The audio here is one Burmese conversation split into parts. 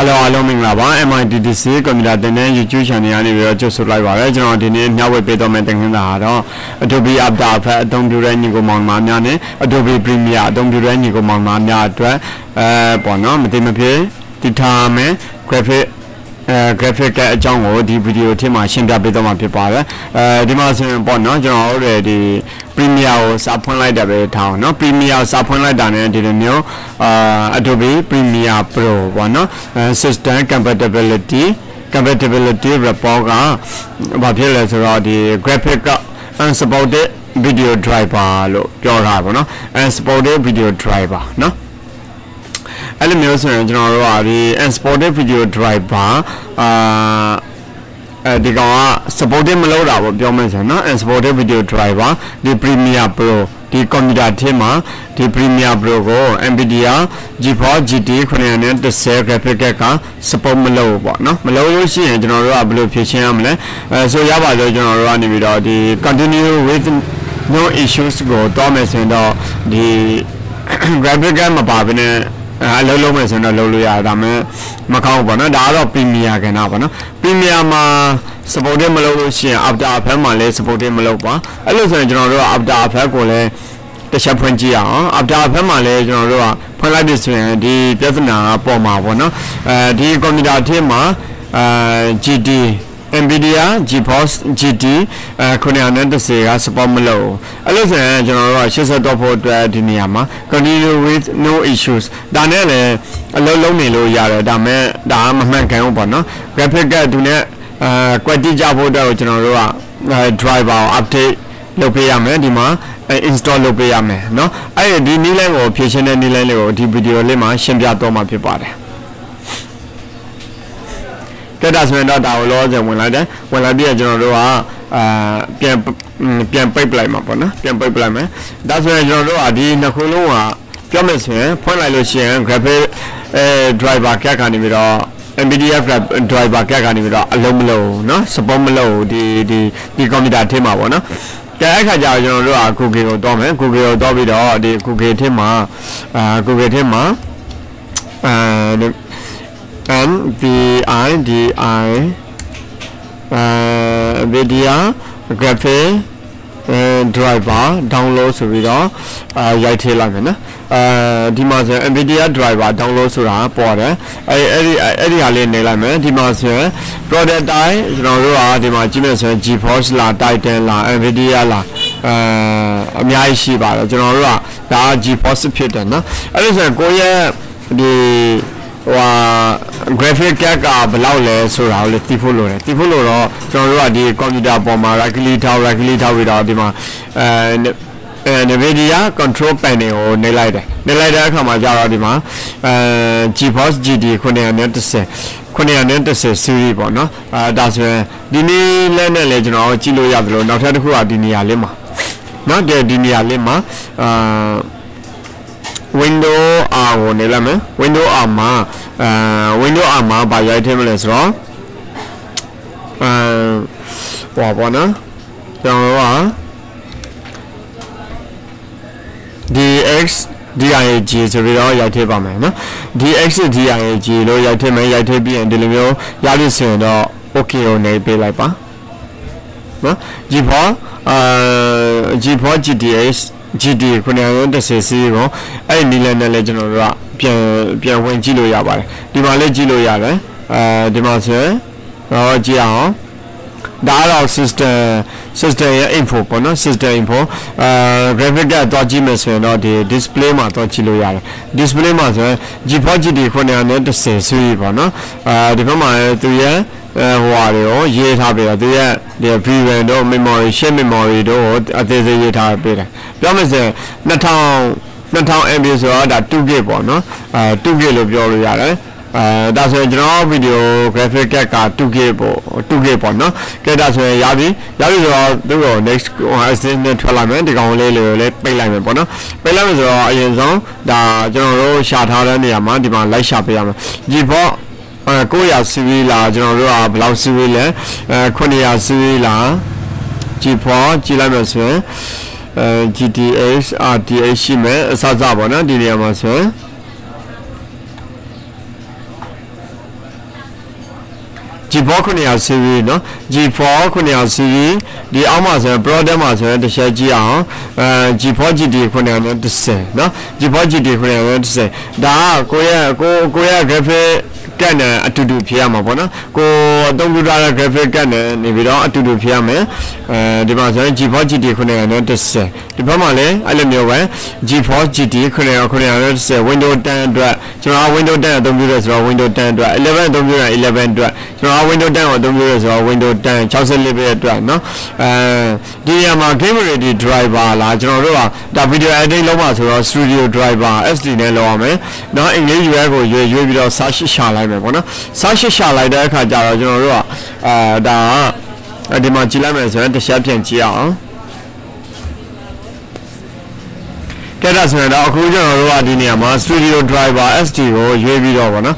Hello, MITDC community YouTube channel ni just likeว่าကျွန်တော်ဒီနေ့ညဝေပေးတော့မယ်တင်ခင်းတာတော့ Adobe After Effects အသုံးပြုတဲ့ညီကိုမောင်နှမများနဲ့ Adobe Premiere အသုံးပြုတဲ့ညီကိုမောင်နှမများအတွက်ပေါ့နော်မသိမဖြစ်တည်ထားမယ် graphic အကြောင်းကိုဒီဗီဒီယိုထဲမှာရှင်းပြပေးတော့မှာဖြစ်ပါတယ်ဒီမှာဆိုရင်ပေါ့နော်ကျွန်တော်တို့ဒီ Premiere ကိုစာဖွင့်လိုက်တာပဲထားအောင်နော် Premiere စာဖွင့်လိုက်တာနဲ့ဒီလိုမျိုးAdobe Premiere Pro ပေါ့နော် System Compatibility Report ကဘာဖြစ်လဲဆိုတော့ဒီ graphic က unsupported video driver လို့ပြောတာပေါ့နော် unsupported video driver နော်အဲ့လိုမျိုးဆိုရင်ကျွန်တော်တို့ကဒီ unsupported video driver ဒီကောင်က supported မလုပ်တာပေါ့ပြောမယ်ဆိုရင်နော် unsupported video driver ဒီ Premiere Pro ဒီ computer ထဲမှာဒီ Premiere Pro ကို MITDC Geforce GT 910 graphic က support မလုပ်ပေါ့နော်မလုပ်လို့ရှိရင်ကျွန်တော်တို့ကဘယ်လိုဖြေရှင်းရမလဲဆိုရပါလို့ကျွန်တော်တို့ကနေပြီးတော့ဒီ continue with no issues ကိုတော့မယ်ဆိုရင်တော့ဒီ graphic ကမပါဘဲနဲ့အလုံးလုံးမယ်ဆိုတော့လုံးလို့ရတာမဲ့မကောင်းဘူးပေါ့နော်ဒါကတော့ Premiere ကနာပေါ့နော် Premiere မှာ supported မလုပ်လို့ရှိရင် After Effects မှာလည်း supported မလုပ်ပါအဲ့လိုဆိုရင်ကျွန်တော်တို့က After Effects ကိုလည်းတစ်ချက်ဖွင့်ကြည့်အောင် After Effects မှာလည်းကျွန်တော်တို့ကဖွင့်လိုက်ပြီဆိုရင်ဒီပြဿနာကပေါ်မှာပေါ့နော်ဒီ computer ထဲမှာ GT MITDC Geforce GT 910က support မလုပ်အဲ့လိုဆိုရင်ကျွန်တော်တို့ကရှေ့ဆက်တော့ဖို့အတွက်ဒီနေရာမှာ continue with no issues ဒါနဲ့လည်းအလုံးလုံးနေလို့ရတယ်ဒါမဲ့ဒါမမှန်ကန်ဘူးပေါ့နော် graphic ကသူနဲ့quality ကြဖို့အတွက်ကျွန်တော်တို့က driver update လုပ်ပေးရမယ်ဒီမှာinstall လုပ်ပေးရမယ်เนาะအဲ့ဒီနည်းလမ်းကိုဖြည့်ရှင်းတဲ့နည်းလမ်းလေးကိုဒီဗီဒီယိုလေးမှာရှင်းပြတော့မှာဖြစ်ပါတယ်ကဲဒါဆိုရင်တော့ဒါကိုလောဆယ်ဝင်လိုက်တယ်ဝင်လိုက်ပြီးတော့ကျွန်တော်တို့ကပြန်ပိတ်ပလိုက်မှာပေါ့နော်ပြန်ပိတ်ပလိုက်မယ်ဒါဆိုရင်ကျွန်တော်တို့ကဒီနှစ်ခုလုံးကပြောမယ်ဆိုရင်ဖွင့်လိုက်လို့ရှိရင် graphic driver ကကနေပြီးတော့ MITDC driver ကကနေပြီးတော့အလုံးမလုံးเนาะ support မလုံးဒီ computer ထဲမှာပေါ့နော်ကဲအဲ့ခါကျတော့ကျွန်တော်တို့က Google ကိုတော့မယ် Google ကိုတော့ပြီးတော့ဒီ Google ထဲမှာGoogle ထဲမှာMITDC video graphic driver download ဆိုပြီးတော့ရိုက်ထည့်လိုက်မယ်နော်ဒီမှာဆိုရင် MITDC driver download ဆိုတာပေါ်တယ်အဲ့ဒီဟာလေးနေလိုက်မယ်ဒီမှာဆိုရင် product type ကျွန်တော်တို့ကဒီမှာကြည့်မယ်ဆိုရင် Geforce လား Titan လား MITDC လားအများကြီးရှိပါတယ်ကျွန်တော်တို့ကဒါ Geforce ဖြစ်တယ်နော်အဲ့ဒါဆိုရင်ကိုရဲ့ဒီgraphic ကဘယ်လောက်လဲဆိုတာကိုလည်းသိဖို့လိုတယ်သိဖို့လိုတော့ကျွန်တော်တို့ကဒီ computer ပေါ်မှာ right click ထောက်ပြီးတော့ဒီမှာNVIDIA control panel ကိုနှိပ်လိုက်တယ်နှိပ်လိုက်တဲ့အခါမှာကျတော့ဒီမှာGeforce GT 910 series ပေါ့နော်ဒါဆိုရင်ဒီနေ့လက်နဲ့လည်းကျွန်တော်ကြည့်လို့ရတယ်လို့နောက်ထပ်တစ်ခုကဒီနေရာလေးမှာနော်ဒီနေရာလေးမှာwindow R ကိုနေလိုက်မယ် window R မှာဘာရိုက်ထည့်မလဲဆိုတော့ပေါ့နော်ကျွန်တော်က DX DIG ဆိုပြီးတော့ရိုက်ထည့်ပါမယ်နော် DX DIG လို့ရိုက်ထည့်မယ်ရိုက်ထည့်ပြီးရင်ဒီလိုမျိုးရလို့ဆိုရင်တော့ okay ကိုနေပေးလိုက်ပါနော် Geforce GT 910 series ကိုအဲ့ဒီနည်းလမ်းနဲ့လည်းကျွန်တော်တို့ကပြန်ဝင်ကြည့်လို့ရပါတယ်ဒီမှာလည်းကြည့်လို့ရတယ်ဒီမှာဆိုရင်တော့ကြည့်အောင်ဒါတော့ system ရဲ့ info ပေါ့နော် system info graphic ကတော့ကြည့်မယ်ဆိုရင်တော့ဒီ display မှာတော့ကြည့်လို့ရတယ် display မှာဆိုရင် Geforce GT 910 series ပေါ့နော်ဒီဘက်မှာသူရဲ့ဟိုဟာတွေကိုရေးထားပြီးတော့သူရဲ့ဒီ VRAM တို့ memory share memory တို့အသေးစိတ်ရေးထားပေးတယ်ပြောမယ်ဆိုရင်2000 MB ဆိုတော့ဒါ 2GB ပေါ့နော်2GB လို့ပြောလို့ရတယ်ဒါဆိုရင်ကျွန်တော်ဗီဒီယို graphic က 2GB ပေါ့နော်ကဲဒါဆိုရင်ရပြီဆိုတော့သူ့ကို next assistant နဲ့ထွက်လိုက်မယ်ဒီကောင်လေးလည်းပိတ်လိုက်မယ်ပေါ့နော်ပိတ်လိုက်မယ်ဆိုတော့အရင်ဆုံးဒါကျွန်တော်တို့ရှာထားတဲ့နေရာမှာဒီမှာလိုက်ရှာပေးရမယ် Geforce 900 series လားကျွန်တော်တို့ကဘယ်လောက် series လဲ900 series လား Geforce ကြည့်လိုက်မယ်ဆိုရင်GTH RTH ရှိမယ်အစစပေါ့နော်ဒီနေရာမှာဆိုရင် Geforce 900 series နော် Geforce 900 series ဒီအောက်မှာဆိုရင် product မှာဆိုရင်တစ်ချက်ကြည့်အောင်Geforce GT 910နော် Geforce GT 910ဒါကကိုရဲ့ graphic ကတ်နဲ့အတူတူဖြည့်ရမှာပေါ့နော်ကိုအသုံးပြုထားတဲ့ graphic ကတ်နဲ့နေပြီးတော့အတူတူဖြည့်ရမယ်ဒီမှာဆိုရင် Geforce GT 910ဒီဘက်မှာလည်းအဲ့လိုမျိုးပဲ Geforce GT 910 Windows 10အတွက်ကျွန်တော် Windows 10အသုံးပြုရဆိုတော့ Windows 10အတွက်11အသုံးပြုရ11အတွက်ကျွန်တော် Windows 10ကိုအသုံးပြုရဆိုတော့ Windows 10 64 bit အတွက်နော်ဒီနေရာမှာ game ready driver လားကျွန်တော်တို့ကဒါ video editing လုပ်မှာဆိုတော့ studio driver SD နဲ့လုပ်ရမယ်နော်အင်္ဂလိပ် URL ကိုရွေးပြီးတော့ search ရှာလိုက်မယ်ပေါ့နော် search ရှာလိုက်တဲ့အခါကျတော့ကျွန်တော်တို့ကဒါဒီမှာကြည့်လိုက်မယ်ဆိုရင်တစ်ချက်ပြန်ကြည့်အောင်ကဲဒါဆိုရင်တော့အခုကျွန်တော်တို့ကဒီနေရာမှာ studio driver SD ကိုရွေးပြီးတော့ဗောနော်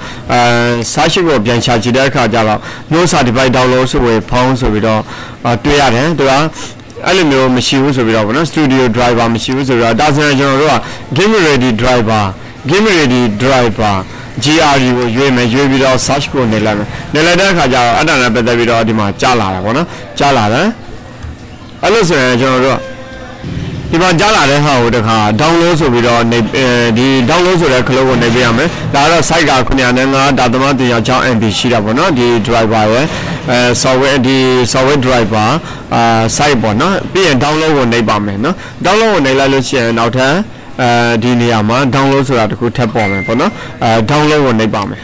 search ကိုပြန်ရှာကြည့်တဲ့အခါကျတော့ no certified download ဆိုပြီးဖောင်းဆိုပြီးတော့တွေ့ရတယ်သူကအဲ့လိုမျိုးမရှိဘူးဆိုပြီးတော့ဗောနော် studio driver မရှိဘူးဆိုတော့ဒါဆိုရင်ကျွန်တော်တို့က game ready driver GRE ကိုရွေးပြီးတော့ search ကိုနေလိုက်တဲ့အခါကျတော့အဲ့ဒါနဲ့ပတ်သက်ပြီးတော့ဒီမှာကြားလာတာဗောနော်ကြားလာတယ်အဲ့လိုဆိုရင်ကျွန်တော်တို့ဒီမှာကြားလာတဲ့ဟာကိုတခါ download ဆိုပြီးတော့ဒီ download ဆိုတဲ့ခလုတ်ကိုနေပေးရမယ်ဒါကတော့ site က905.3.6 MB ရှိတာပေါ့နော်ဒီ driver ရဲ့software ဒီ software driver site ပေါ့နော်ပြီးရင် download ကိုနေပါမယ်နော် download ကိုနေလိုက်လို့ရှိရင်နောက်ထပ်ဒီနေရာမှာ download ဆိုတာတခုထပ်ပေါ်မယ်ပေါ့နော်download ကိုနေပါမယ်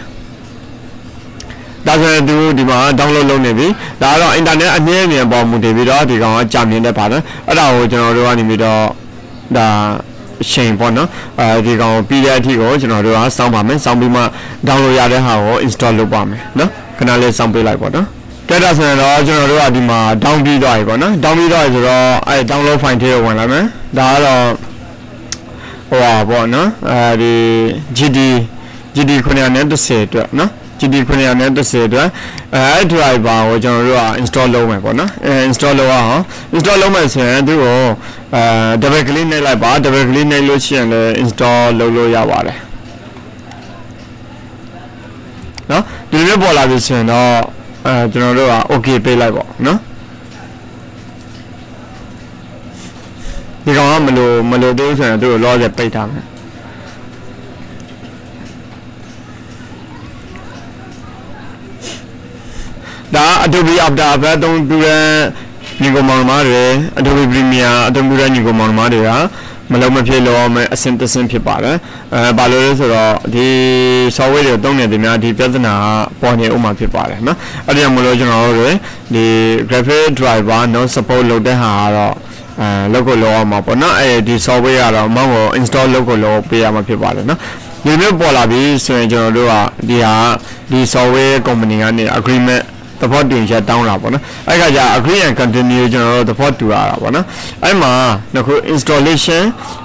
ဒါဆိုရင်ဒီမှာ download လုပ်နေပြီဒါကတော့ internet အမြဲတမ်းပေါ်မူတည်ပြီးတော့ဒီကောင်ကကြာမြင့်တဲ့ပါတယ်အဲ့ဒါကိုကျွန်တော်တို့ကနေပြီးတော့ဒါချိန်ပေါ့နော်ဒီကောင်ပြီးတဲ့အထိကိုကျွန်တော်တို့ကစောင့်ပါမယ်စောင့်ပြီးမှ download ရတဲ့ဟာကို install လုပ်ပါမယ်နော်ခဏလေးစောင့်ပေးလိုက်ပေါ့နော်ကဲဒါဆိုရင်တော့ကျွန်တော်တို့ကဒီမှာ down ပြီးသွားပြီပေါ့နော် down ပြီးသွားပြီဆိုတော့အဲ download file ထဲကိုဝင်လိုက်မယ်ဒါကတော့ဟိုပါပေါ့နော်ဒီ GT 910အတွက်နော်GT 910အတွက်driver ကိုကျွန်တော်တို့က install လုပ်မယ်ပေါ့နော်install လုပ်အောင် install လုပ်မယ်ဆိုရင်သူ့ကိုdouble click နှိပ်လိုက်ပါ double click နှိပ်လို့ရှိရင်လည်း install လုပ်လို့ရပါတယ်နော်ဒီလိုပေါ်လာပြီဆိုရင်တော့ကျွန်တော်တို့က okay ပေးလိုက်ပေါ့နော်ဒီကောင်ကမလို့သေးဘူးဆိုရင်သူ့ကိုလောဆယ်ပိတ်ထားမယ်ဒါ Adobe After Effects အသုံးပြုတဲ့ညီကောင်မောင်နှမတွေ Adobe Premiere အသုံးပြုတဲ့ညီကောင်မောင်နှမတွေကမလုံးမဖြစ်လို့အဆင့်တစ်ဆင့်ဖြစ်ပါတယ်ဘာလို့လဲဆိုတော့ဒီ software တွေသုံးနေတဲ့များဒီပြဿနာပေါ်နေဥမှာဖြစ်ပါတယ်နော်အဲ့ဒါကြောင့်မလို့ကျွန်တော်တို့ဒီ graphic driver no support လုပ်တဲ့ဟာကတော့လောက်ကိုလောအောင်မှာပေါ့နော်အဲဒီ software ကတော့မောင်ကို install လုပ်ကိုလောပေးရမှာဖြစ်ပါတယ်နော်ဒီမျိုးပေါ်လာပြီဆိုရင်ကျွန်တော်တို့ကဒီ software company ကနေ agreement သဘောတူချက်တောင်းလာပေါ့နော်အဲ့ခါကျ agree and continue ကျွန်တော်တို့သဘောတူရတာပေါ့နော်အဲ့မှာအခု installation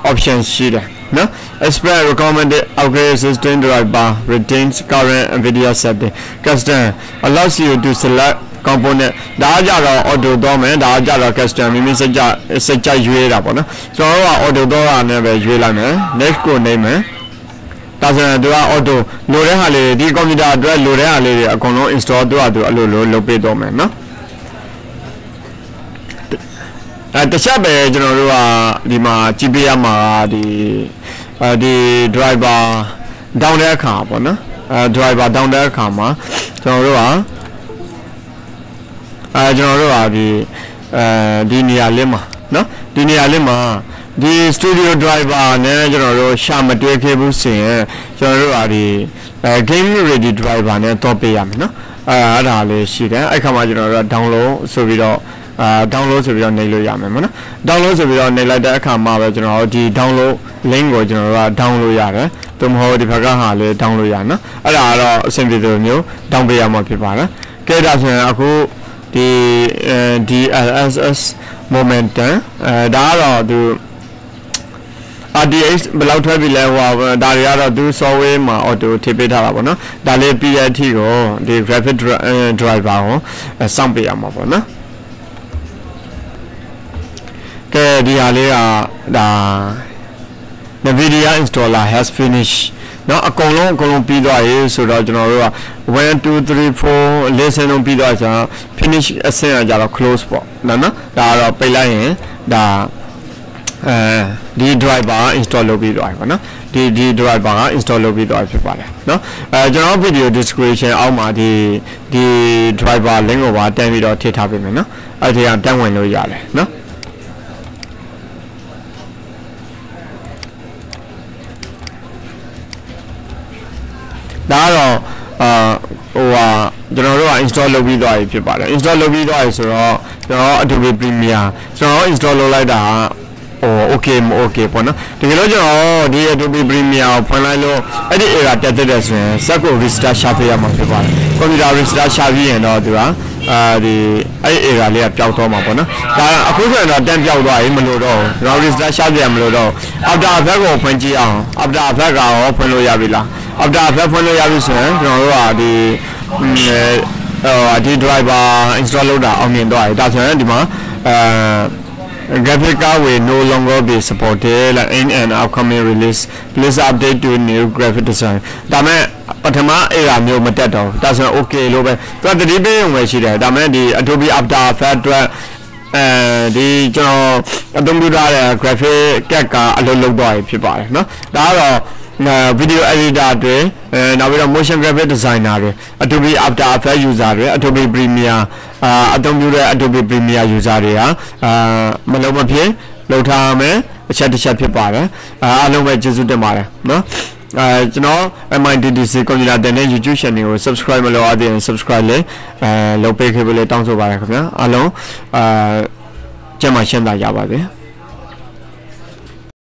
option ရှိတယ်နော် expect recommended upgrade system driver retains current NVIDIA setting custom allows you to select component ဒါကြတော့ auto တော့မယ်ဒါကြတော့ custom မိမိစကြရွေးတာပေါ့နော်ကျွန်တော်တို့က auto တော့တာနဲ့ပဲရွေးလိုက်မယ် next ကိုနေမယ်ဒါဆိုရင်သူက auto လိုတဲ့ဟာလေးဒီ computer အတွက်လိုတဲ့ဟာလေးတွေအကုန်လုံး install သူအလိုလုပ်ပေးတော့မယ်နော်တခြားပဲကျွန်တော်တို့ကဒီမှာကြည့်ပေးရမှာဒီ driver down တဲ့အခါပေါ့နော်driver down တဲ့အခါမှာကျွန်တော်တို့ကဒီနေရာလေးမှာနော်ဒီနေရာလေးမှာဒီ studio driver နဲ့ကျွန်တော်တို့ရှာမတွဲခဲ့ဘူးဆိုရင်ကျွန်တော်တို့ကgame ready driver နဲ့တော့ပေးရမယ်နော်အဲ့ဒါလေးရှိတယ်အဲ့ခါမှာကျွန်တော်တို့က download ဆိုပြီးတော့နေလို့ရမယ်မနော် download ဆိုပြီးတော့နေလိုက်တဲ့အခါမှာပဲကျွန်တော်တို့ဒီ download link ကိုကျွန်တော်တို့က download ရတယ်သို့မဟုတ်ဒီဘက်ကဟာလေး download ရနော်အဲ့ဒါကတော့အဆင်ပြေတယ်မျိုး down ပေးရမှာဖြစ်ပါတယ်ကဲဒါဆိုရင်အခုဒီ DLSS momentum ဒါကတော့သူRDX ဘယ်လောက်ထွက်ပြီလဲဟိုဒါတွေကတော့သူ software မှာ auto ထည့်ပေးထားတာပေါ့နော်ဒါလေးပြီးတဲ့အထိကိုဒီ graphic driver ကိုစောင့်ပေးရမှာပေါ့နော်ကဲဒီဟာလေးကဒါ NVIDIA installer has finished နော်အကုန်လုံးပြီးသွားရေဆိုတော့ကျွန်တော်တို့က1 2 3 4 lesson လုံးပြီးသွားဆိုတော့ finish အဆင့်ကကြတော့ close ပေါ့နော်ဒါကတော့ပိတ်လိုက်ရင်ဒါဒီ driver install လုပ်ပြီးသွားပြီပေါ့နော်ဒီ driver က install လုပ်ပြီးသွားဖြစ်ပါတယ်နော်ကျွန်တော် video description အောက်မှာဒီ driver link ကိုပါတက်ပြီးတော့ထည့်ထားပေးမယ်နော်အဲ့ဒီကတက်ဝင်လို့ရတယ်နော်ဒါတော့ကျွန်တော်တို့က install လုပ်ပြီးသွားပြီဖြစ်ပါတယ် install လုပ်ပြီးသွားပြီဆိုတော့ကျွန်တော် Adobe Premiere ကျွန်တော် install လုပ်လိုက်တာokay မ okay ပေါ့နော်တကယ်လို့ကျွန်တော်ဒီ Adobe Premiere ကိုဖွင့်လိုက်လို့အဲ့ဒီ error တက်တဲ့ဆိုရင် set ကို restart ရှာပေးရမှာဖြစ်ပါတယ် computer restart ရှာပြီးရင်တော့သူကဒီအဲ့ error လေးကပျောက်သွားမှာပေါ့နော်ဒါအခုဆိုရင်တော့တန်းပျောက်သွားပြီမလို့တော့ကျွန်တော် restart ရှာပြမလို့တော့ After Effects ကိုဖွင့်ကြည့်အောင် After Effects ကရောဖွင့်လို့ရပြီလား After Effects ဖွင့်လို့ရပြီဆိုရင်ကျွန်တော်တို့ကဒီ driver install လုပ်တာအောင်မြင်သွားပြီဒါဆိုရင်ဒီမှာgraphic card will no longer be supported like in an upcoming release please update to new graphic design ဒါမဲ့ပထမ error မျိုးမတက်တော့ဒါဆိုရင် okay လို့ပဲသူကတတိပေးဝင်ရှိတယ်ဒါမဲ့ဒီ Adobe After Effects အတွက်ဒီကျွန်တော်အသုံးပြုထားတဲ့ graphic card ကအလုပ်လုပ်သွားပြီဖြစ်ပါတယ်เนาะဒါကတော့video editor တွေနောက်ပြီးတော့ motion graphic designer တွေ Adobe After Effects user တွေ Adobe Premiere အသုံးပြုတဲ့ Adobe Premiere user တွေကမလုံးမဖြစ်လုပ်ထားမယ်အချက်တစ်ချက်ဖြစ်ပါတယ်အားလုံးပဲကျေးဇူးတင်ပါတယ်เนาะကျွန်တော် MITDC computer တင်တဲ့ YouTube channel ကို subscribe မလုပ်သေးရင် subscribe လေးလုပ်ပေးခဲ့လို့တောင်းဆိုပါရခင်ဗျာအားလုံးကျမရှင်းတာရပါပြီ